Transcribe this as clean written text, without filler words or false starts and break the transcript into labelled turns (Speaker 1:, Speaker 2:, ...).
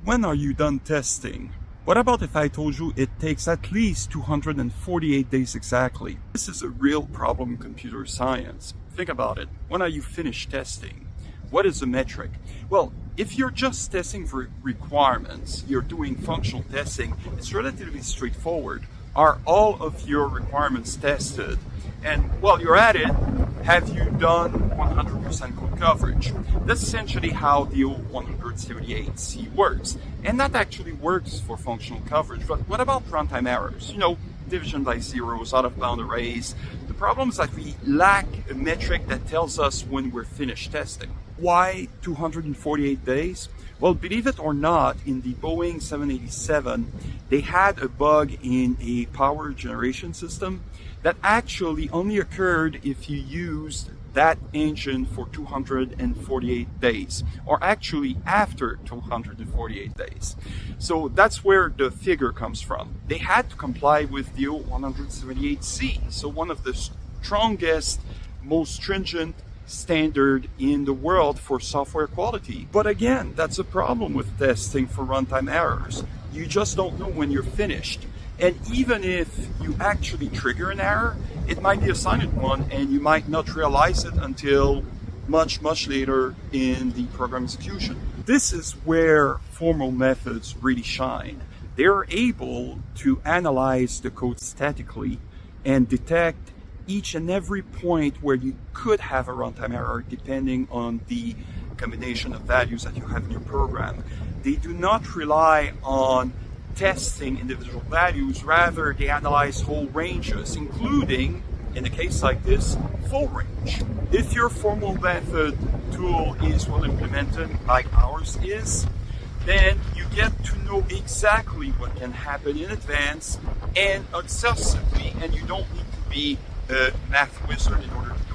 Speaker 1: When are you done testing? What about if I told you it takes at least 248 days exactly? This is a real problem in computer science. Think about it. When are you finished testing? What is the metric? Well, if you're just testing for requirements, you're doing functional testing, it's relatively straightforward. Are all of your requirements tested? And while you're at it, have you done 100% code coverage? That's essentially how the 178C works. And that actually works for functional coverage. But what about runtime errors? Division by zeros, out of bound arrays. The problem is that we lack a metric that tells us when we're finished testing. Why 248 days? Well, believe it or not, in the Boeing 787, they had a bug in a power generation system that actually only occurred if you used that engine for 248 days, or actually after 248 days. So that's where the figure comes from. They had to comply with the 178C, so one of the strongest, most stringent standard in the world for software quality. But again, that's a problem with testing for runtime errors. You just don't know when you're finished. And even if you actually trigger an error, it might be a silent one and you might not realize it until much later in the program execution. This is where formal methods really shine. They're able to analyze the code statically and detect each and every point where you could have a runtime error depending on the combination of values that you have in your program. They do not rely on testing individual values, rather they analyze whole ranges, including, in a case like this, full range. If your formal method tool is well implemented, like ours is, then you get to know exactly what can happen in advance and excessively, and you don't need to be a math wizard in order to do